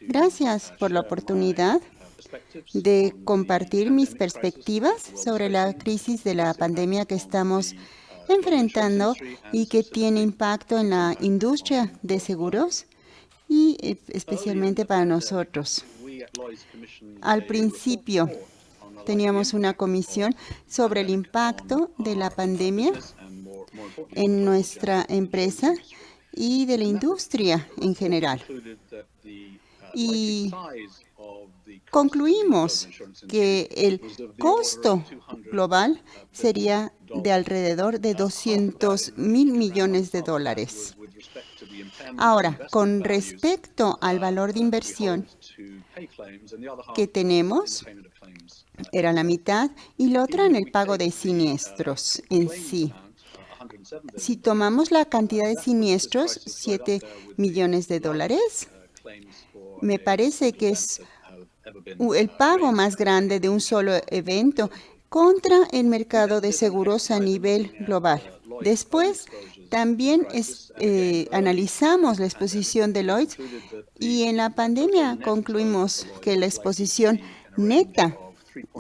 Gracias por la oportunidad de compartir mis perspectivas sobre la crisis de la pandemia que estamos enfrentando y que tiene impacto en la industria de seguros y especialmente para nosotros. Al principio teníamos una comisión sobre el impacto de la pandemia en nuestra empresa y de la industria en general. Y concluimos que el costo global sería de alrededor de $200 mil millones. Ahora, con respecto al valor de inversión que tenemos, era la mitad, y la otra en el pago de siniestros en sí. Si tomamos la cantidad de siniestros, $7 millones, me parece que es el pago más grande de un solo evento contra el mercado de seguros a nivel global. Después, también analizamos la exposición de Lloyd's y en la pandemia concluimos que la exposición neta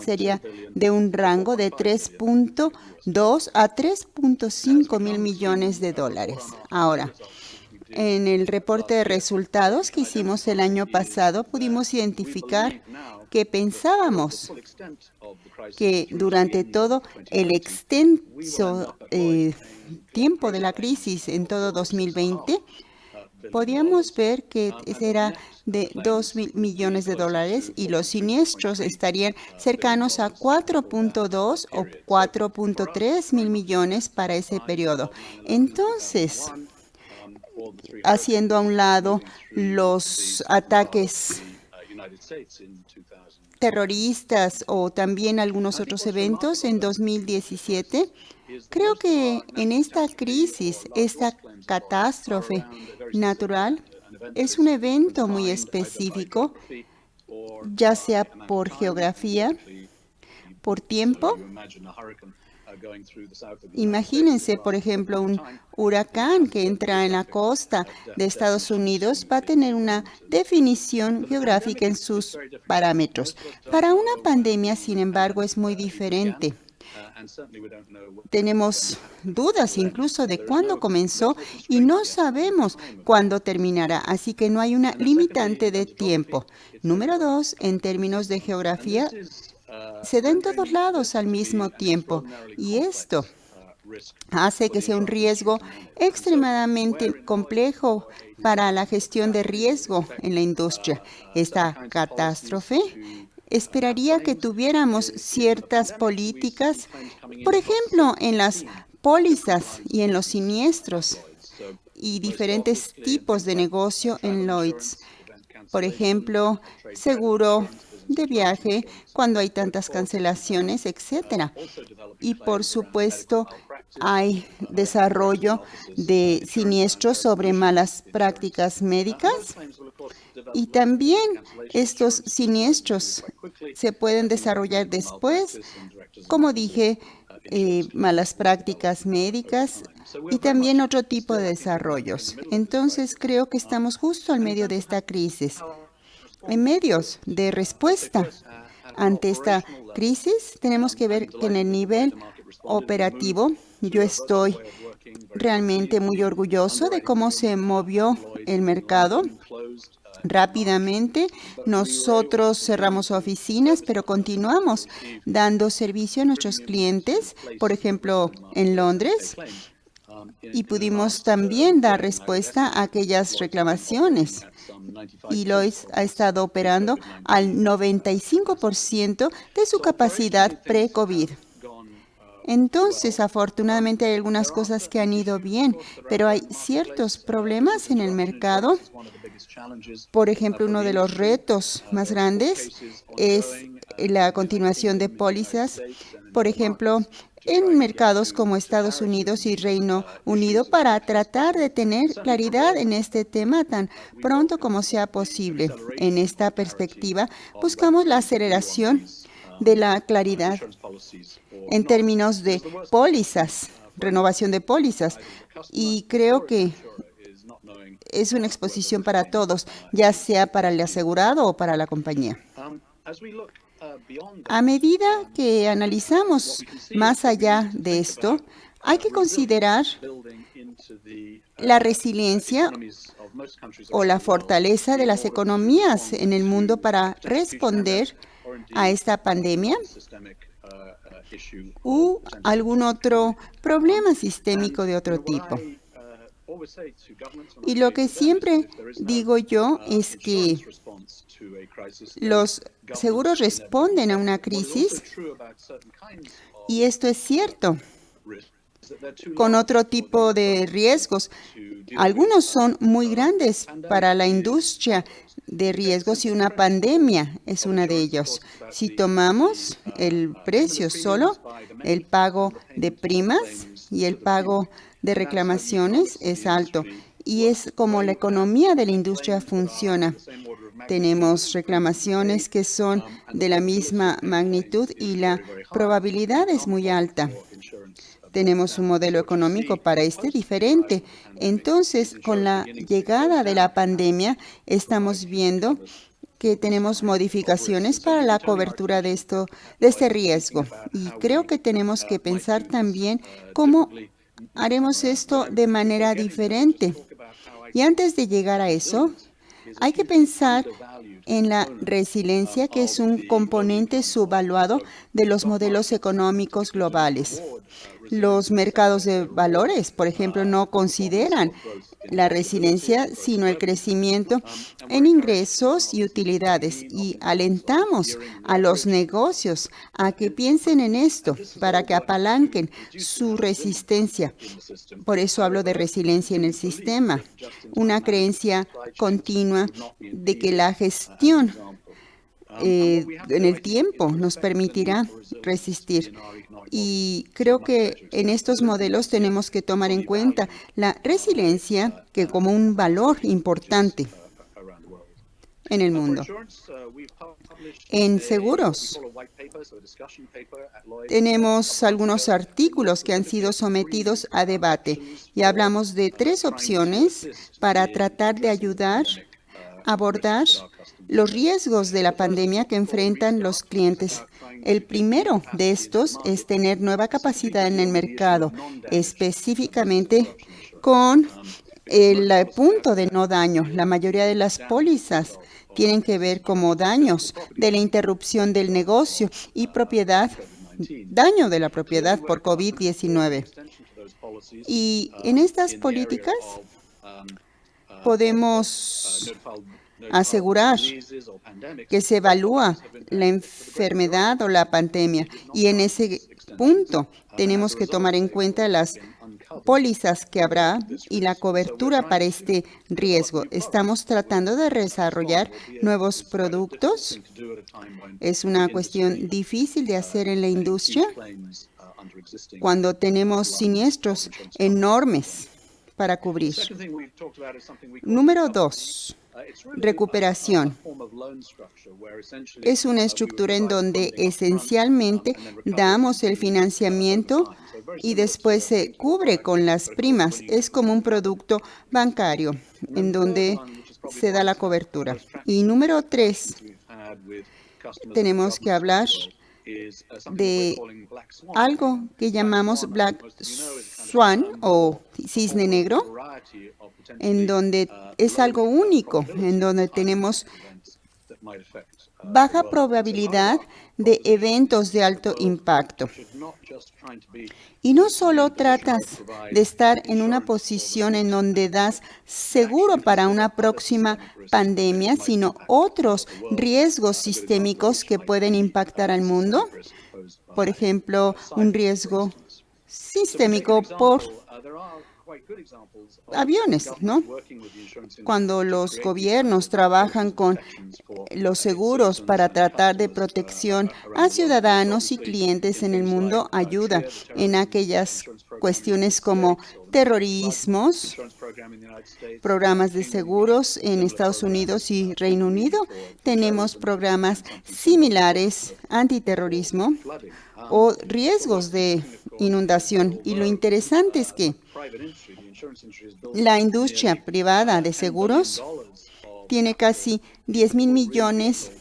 sería de un rango de 3.2 a 3.5 mil millones de dólares. Ahora, en el reporte de resultados que hicimos el año pasado, pudimos identificar que pensábamos que durante todo el extenso tiempo de la crisis en todo 2020, podíamos ver que era de $2 millones y los siniestros estarían cercanos a 4.2 o 4.3 mil millones para ese periodo. Entonces, haciendo a un lado los ataques terroristas o también algunos otros eventos en 2017, creo que en esta crisis, esta catástrofe natural, es un evento muy específico, ya sea por geografía, por tiempo. Imagínense, por ejemplo, un huracán que entra en la costa de Estados Unidos va a tener una definición geográfica en sus parámetros. Para una pandemia, sin embargo, es muy diferente. Tenemos dudas incluso de cuándo comenzó y no sabemos cuándo terminará, así que no hay una limitante de tiempo. Número 2, en términos de geografía, se da en todos lados al mismo tiempo y esto hace que sea un riesgo extremadamente complejo para la gestión de riesgo en la industria. Esta catástrofe esperaría que tuviéramos ciertas políticas, por ejemplo, en las pólizas y en los siniestros y diferentes tipos de negocio en Lloyd's. Por ejemplo, seguro de viaje cuando hay tantas cancelaciones, etcétera. Y por supuesto, hay desarrollo de siniestros sobre malas prácticas médicas. Y también estos siniestros se pueden desarrollar después, como dije, malas prácticas médicas y también otro tipo de desarrollos. Entonces, creo que estamos justo al medio de esta crisis. En medios de respuesta ante esta crisis, tenemos que ver que en el nivel operativo, yo estoy realmente muy orgulloso de cómo se movió el mercado. Rápidamente, nosotros cerramos oficinas, pero continuamos dando servicio a nuestros clientes, por ejemplo, en Londres, y pudimos también dar respuesta a aquellas reclamaciones. Y Lloyd's ha estado operando al 95% de su capacidad pre-COVID. Entonces, afortunadamente, hay algunas cosas que han ido bien, pero hay ciertos problemas en el mercado. Por ejemplo, uno de los retos más grandes es la continuación de pólizas, por ejemplo, en mercados como Estados Unidos y Reino Unido, para tratar de tener claridad en este tema tan pronto como sea posible. En esta perspectiva, buscamos la aceleración de la claridad en términos de pólizas, renovación de pólizas. Y creo que es una exposición para todos, ya sea para el asegurado o para la compañía. A medida que analizamos más allá de esto, hay que considerar la resiliencia o la fortaleza de las economías en el mundo para responder a esta pandemia u algún otro problema sistémico de otro tipo. Y lo que siempre digo yo es que los seguros responden a una crisis, y esto es cierto, con otro tipo de riesgos. Algunos son muy grandes para la industria de riesgos y una pandemia es una de ellos. Si tomamos el precio solo, el pago de primas y el pago de reclamaciones es alto. Y es como la economía de la industria funciona. Tenemos reclamaciones que son de la misma magnitud y la probabilidad es muy alta. Tenemos un modelo económico para este diferente. Entonces, con la llegada de la pandemia, estamos viendo que tenemos modificaciones para la cobertura de este riesgo. Y creo que tenemos que pensar también cómo haremos esto de manera diferente. Y antes de llegar a eso, hay que pensar en la resiliencia, que es un componente subvaluado de los modelos económicos globales. Los mercados de valores, por ejemplo, no consideran la resiliencia, sino el crecimiento en ingresos y utilidades. Y alentamos a los negocios a que piensen en esto para que apalanquen su resistencia. Por eso hablo de resiliencia en el sistema, una creencia continua de que la gestión en el tiempo nos permitirá resistir. Y creo que en estos modelos tenemos que tomar en cuenta la resiliencia que como un valor importante en el mundo. En seguros, tenemos algunos artículos que han sido sometidos a debate y hablamos de 3 opciones para tratar de ayudar a abordar los riesgos de la pandemia que enfrentan los clientes. El primero de estos es tener nueva capacidad en el mercado, específicamente con el punto de no daño. La mayoría de las pólizas tienen que ver como daños de la interrupción del negocio y daño de la propiedad por COVID-19. Y en estas políticas podemos asegurar que se evalúa la enfermedad o la pandemia, y en ese punto tenemos que tomar en cuenta las pólizas que habrá y la cobertura para este riesgo. Estamos tratando de desarrollar nuevos productos. Es una cuestión difícil de hacer en la industria cuando tenemos siniestros enormes para cubrir. Número 2. Recuperación. Es una estructura en donde esencialmente damos el financiamiento y después se cubre con las primas. Es como un producto bancario en donde se da la cobertura. Y número 3, tenemos que hablar de algo que llamamos Black Swan o cisne negro, en donde es algo único, en donde tenemos baja probabilidad de eventos de alto impacto. Y no solo tratas de estar en una posición en donde das seguro para una próxima pandemia, sino otros riesgos sistémicos que pueden impactar al mundo. Por ejemplo, un riesgo sistémico por aviones, ¿no? Cuando los gobiernos trabajan con los seguros para tratar de protección a ciudadanos y clientes en el mundo, ayuda en aquellas cuestiones como terrorismos, programas de seguros en Estados Unidos y Reino Unido. Tenemos programas similares antiterrorismo o riesgos de inundación. Y lo interesante es que La industria privada de seguros tiene casi 10,000 millones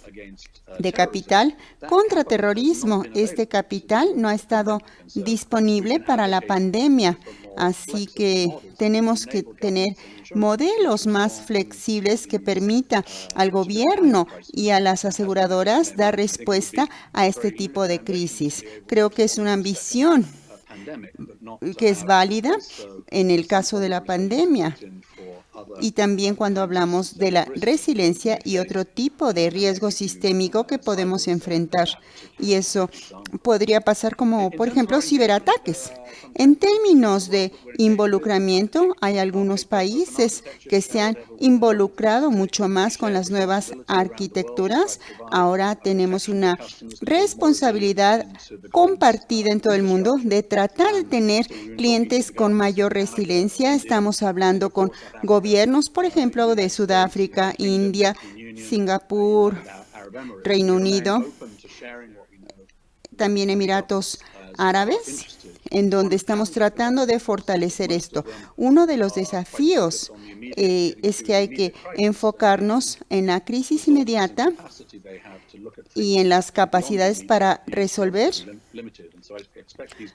de capital contra terrorismo. Este capital no ha estado disponible para la pandemia, así que tenemos que tener modelos más flexibles que permita al gobierno y a las aseguradoras dar respuesta a este tipo de crisis. Creo que es una ambición que es válida en el caso de la pandemia. Y también cuando hablamos de la resiliencia y otro tipo de riesgo sistémico que podemos enfrentar. Y eso podría pasar como, por ejemplo, ciberataques. En términos de involucramiento, hay algunos países que se han involucrado mucho más con las nuevas arquitecturas. Ahora tenemos una responsabilidad compartida en todo el mundo de tratar de tener clientes con mayor resiliencia. Estamos hablando con gobiernos, por ejemplo, de Sudáfrica, India, Singapur, Reino Unido, también Emiratos Árabes, en donde estamos tratando de fortalecer esto. Uno de los desafíos es que hay que enfocarnos en la crisis inmediata y en las capacidades para resolver,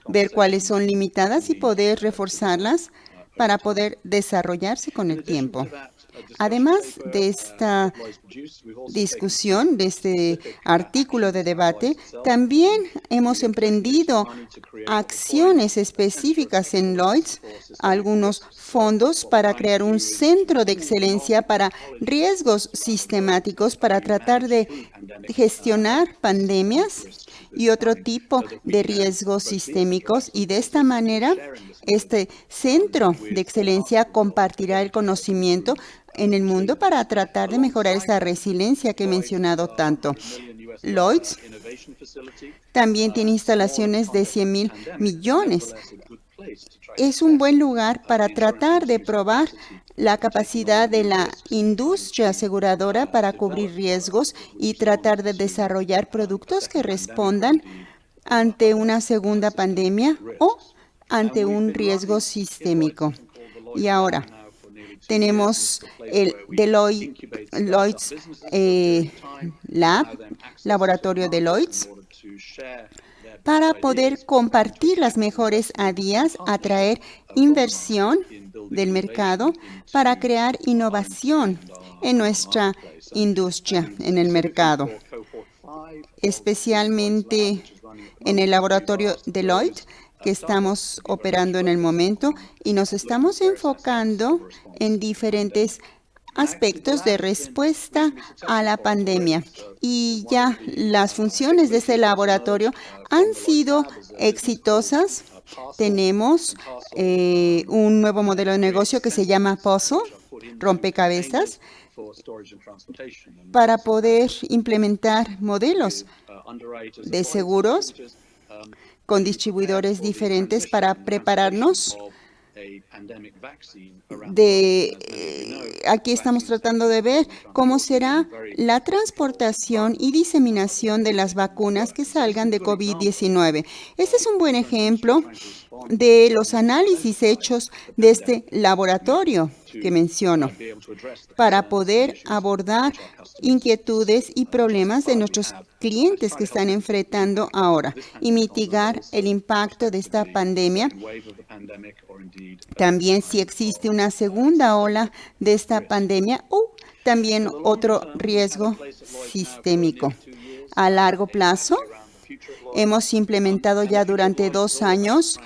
ver cuáles son limitadas y poder reforzarlas para poder desarrollarse con el tiempo. Además de esta discusión, de este artículo de debate, también hemos emprendido acciones específicas en Lloyd's, algunos fondos para crear un centro de excelencia para riesgos sistemáticos para tratar de gestionar pandemias y otro tipo de riesgos sistémicos, y de esta manera este centro de excelencia compartirá el conocimiento en el mundo para tratar de mejorar esa resiliencia que he mencionado tanto. Lloyd's también tiene instalaciones de 100,000 millones. Es un buen lugar para tratar de probar la capacidad de la industria aseguradora para cubrir riesgos y tratar de desarrollar productos que respondan ante una segunda pandemia o ante un riesgo sistémico. Y ahora tenemos el Lloyd's Lab, laboratorio de Lloyd's, para poder compartir las mejores ideas, atraer inversión del mercado para crear innovación en nuestra industria, en el mercado, especialmente en el laboratorio Deloitte que estamos operando en el momento, y nos estamos enfocando en diferentes aspectos de respuesta a la pandemia. Y ya las funciones de ese laboratorio han sido exitosas. Tenemos un nuevo modelo de negocio que se llama Puzzle, rompecabezas, para poder implementar modelos de seguros con distribuidores diferentes para prepararnos. Aquí estamos tratando de ver cómo será la transportación y diseminación de las vacunas que salgan de COVID-19. Este es un buen ejemplo de los análisis hechos de este laboratorio que menciono para poder abordar inquietudes y problemas de nuestros clientes que están enfrentando ahora y mitigar el impacto de esta pandemia. También si existe una segunda ola de esta pandemia o también otro riesgo sistémico. A largo plazo, hemos implementado ya durante 2 años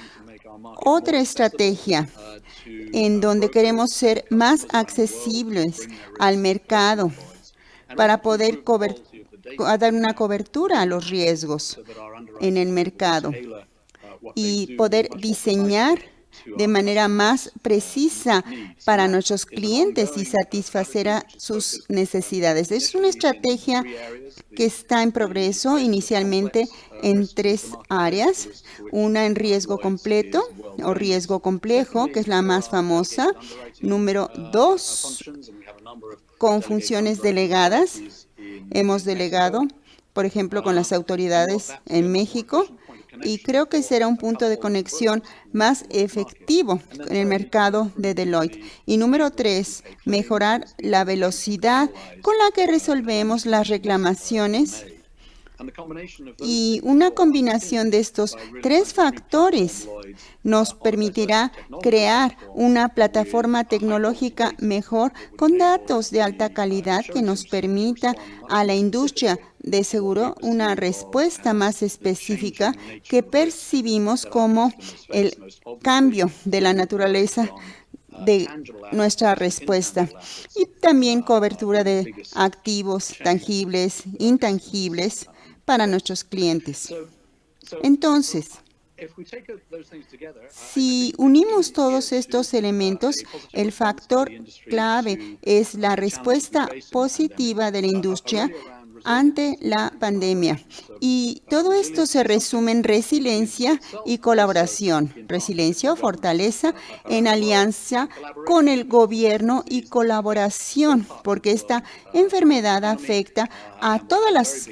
otra estrategia en donde queremos ser más accesibles al mercado para poder dar una cobertura a los riesgos en el mercado y poder diseñar de manera más precisa para nuestros clientes y satisfacer a sus necesidades. Es una estrategia que está en progreso inicialmente en 3 áreas. Una en riesgo completo o riesgo complejo, que es la más famosa. Número 2, con funciones delegadas. Hemos delegado, por ejemplo, con las autoridades en México. y creo que será un punto de conexión más efectivo en el mercado de Deloitte. Y número 3, mejorar la velocidad con la que resolvemos las reclamaciones. Y una combinación de estos 3 factores nos permitirá crear una plataforma tecnológica mejor con datos de alta calidad que nos permita a la industria de seguro una respuesta más específica que percibimos como el cambio de la naturaleza de nuestra respuesta y también cobertura de activos tangibles, intangibles para nuestros clientes. Entonces, si unimos todos estos elementos, el factor clave es la respuesta positiva de la industria ante la pandemia. Y todo esto se resume en resiliencia y colaboración. Resiliencia o fortaleza en alianza con el gobierno y colaboración, porque esta enfermedad afecta a todas las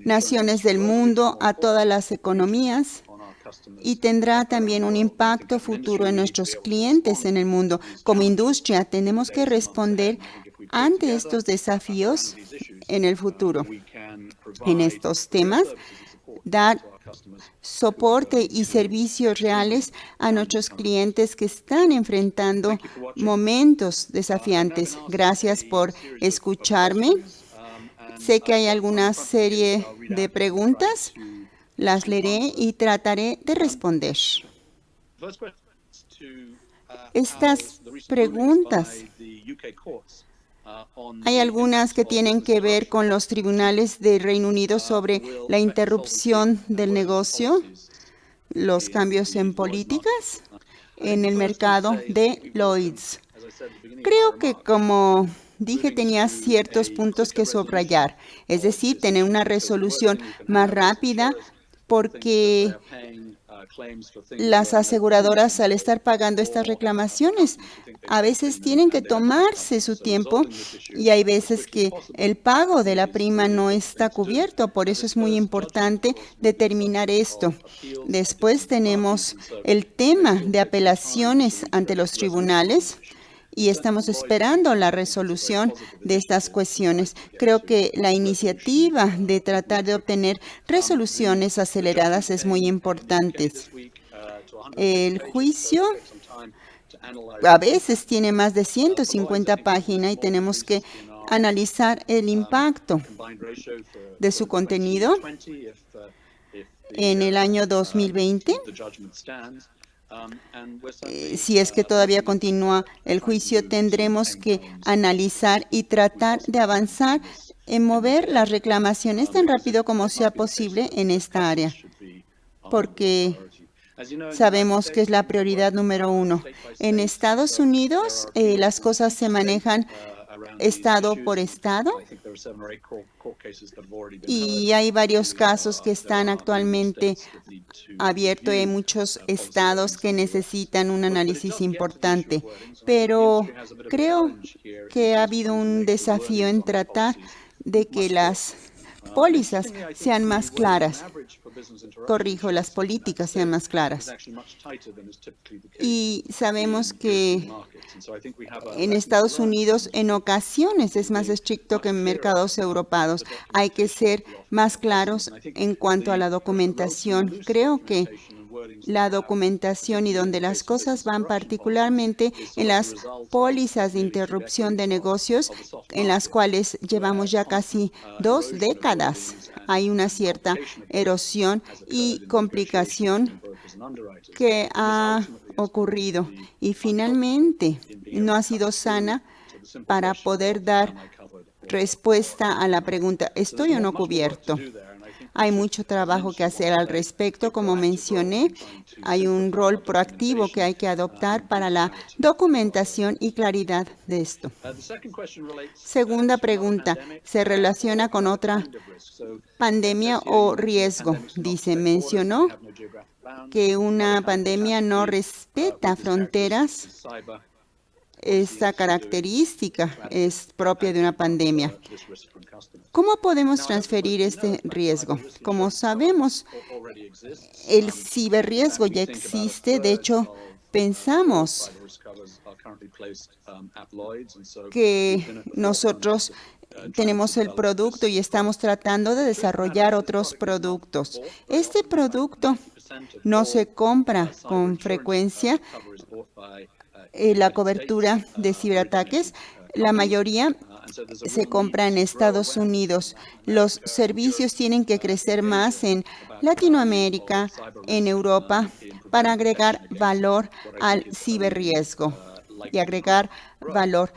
naciones del mundo, a todas las economías, y tendrá también un impacto futuro en nuestros clientes en el mundo. Como industria, tenemos que responder ante estos desafíos en el futuro. En estos temas, dar soporte y servicios reales a nuestros clientes que están enfrentando momentos desafiantes. Gracias por escucharme. Sé que hay alguna serie de preguntas. Las leeré y trataré de responder. Estas preguntas, hay algunas que tienen que ver con los tribunales de Reino Unido sobre la interrupción del negocio, los cambios en políticas en el mercado de Lloyd's. Creo que, como dije, tenía ciertos puntos que subrayar, es decir, tener una resolución más rápida, porque las aseguradoras, al estar pagando estas reclamaciones, a veces tienen que tomarse su tiempo y hay veces que el pago de la prima no está cubierto. Por eso es muy importante determinar esto. Después tenemos el tema de apelaciones ante los tribunales. Y estamos esperando la resolución de estas cuestiones. Creo que la iniciativa de tratar de obtener resoluciones aceleradas es muy importante. El juicio a veces tiene más de 150 páginas y tenemos que analizar el impacto de su contenido en el año 2020. Si es que todavía continúa el juicio, tendremos que analizar y tratar de avanzar en mover las reclamaciones tan rápido como sea posible en esta área, porque sabemos que es la prioridad número 1. En Estados Unidos, las cosas se manejan estado por estado, y hay varios casos que están actualmente abiertos. Hay muchos estados que necesitan un análisis importante, pero creo que ha habido un desafío en tratar de que las pólizas sean más claras. Corrijo, las políticas sean más claras. Y sabemos que en Estados Unidos en ocasiones es más estricto que en mercados europeos. Hay que ser más claros en cuanto a la documentación. Creo que la documentación y donde las cosas van, particularmente en las pólizas de interrupción de negocios, en las cuales llevamos ya casi 2 décadas. Hay una cierta erosión y complicación que ha ocurrido y finalmente no ha sido sana para poder dar respuesta a la pregunta, ¿estoy o no cubierto? Hay mucho trabajo que hacer al respecto. Como mencioné, hay un rol proactivo que hay que adoptar para la documentación y claridad de esto. Segunda pregunta, se relaciona con otra pandemia o riesgo. Dice, mencionó que una pandemia no respeta fronteras esta característica es propia de una pandemia. ¿Cómo podemos transferir este riesgo? Como sabemos, el ciberriesgo ya existe. De hecho, pensamos que nosotros tenemos el producto y estamos tratando de desarrollar otros productos. Este producto no se compra con frecuencia. La cobertura de ciberataques, la mayoría se compra en Estados Unidos. Los servicios tienen que crecer más en Latinoamérica, en Europa, para agregar valor al ciberriesgo y agregar valor,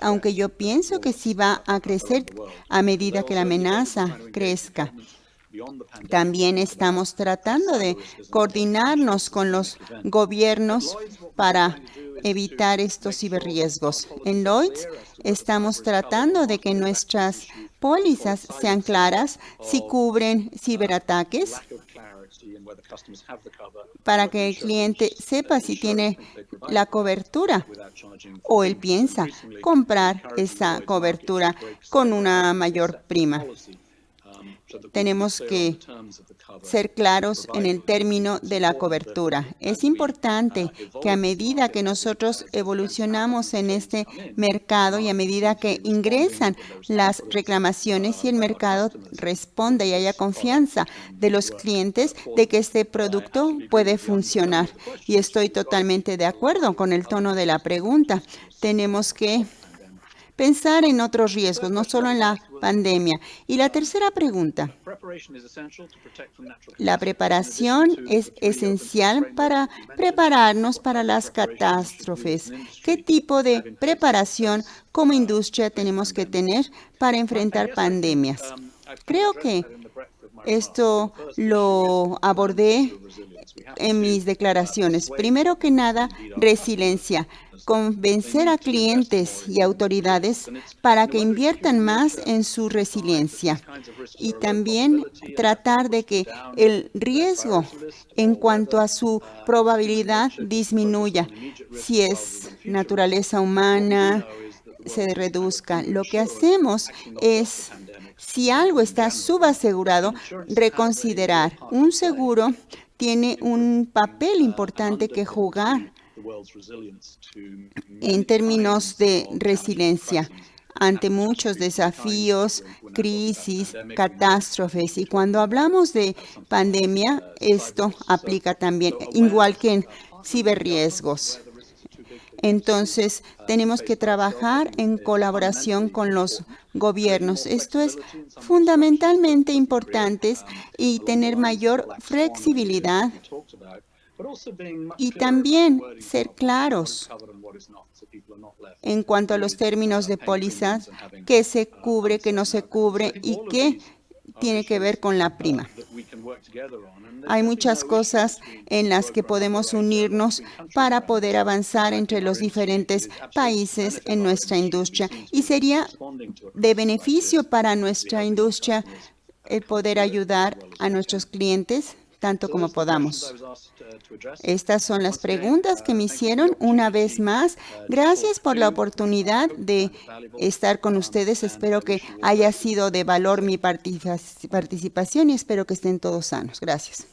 aunque yo pienso que sí va a crecer a medida que la amenaza crezca. También estamos tratando de coordinarnos con los gobiernos para evitar estos ciberriesgos. En Lloyds estamos tratando de que nuestras pólizas sean claras si cubren ciberataques, para que el cliente sepa si tiene la cobertura o él piensa comprar esa cobertura con una mayor prima. Tenemos que ser claros en el término de la cobertura. Es importante que a medida que nosotros evolucionamos en este mercado y a medida que ingresan las reclamaciones y el mercado responda y haya confianza de los clientes de que este producto puede funcionar. Y estoy totalmente de acuerdo con el tono de la pregunta. Tenemos que pensar en otros riesgos, no solo en la pandemia. Y la tercera pregunta. La preparación es esencial para prepararnos para las catástrofes. ¿Qué tipo de preparación como industria tenemos que tener para enfrentar pandemias? Creo que esto lo abordé en mis declaraciones. Primero que nada, resiliencia. Convencer a clientes y autoridades para que inviertan más en su resiliencia. Y también tratar de que el riesgo en cuanto a su probabilidad disminuya. Si es naturaleza humana, se reduzca. Lo que hacemos es, si algo está subasegurado, reconsiderar. Un seguro tiene un papel importante que jugar en términos de resiliencia ante muchos desafíos, crisis, catástrofes. Y cuando hablamos de pandemia, esto aplica también, igual que en ciberriesgos. Entonces, tenemos que trabajar en colaboración con los gobiernos. Esto es fundamentalmente importante y tener mayor flexibilidad y también ser claros en cuanto a los términos de pólizas, qué se cubre, qué no se cubre y qué tiene que ver con la prima. Hay muchas cosas en las que podemos unirnos para poder avanzar entre los diferentes países en nuestra industria. Y sería de beneficio para nuestra industria el poder ayudar a nuestros clientes tanto como podamos. Estas son las preguntas que me hicieron una vez más. Gracias por la oportunidad de estar con ustedes. Espero que haya sido de valor mi participación y espero que estén todos sanos. Gracias.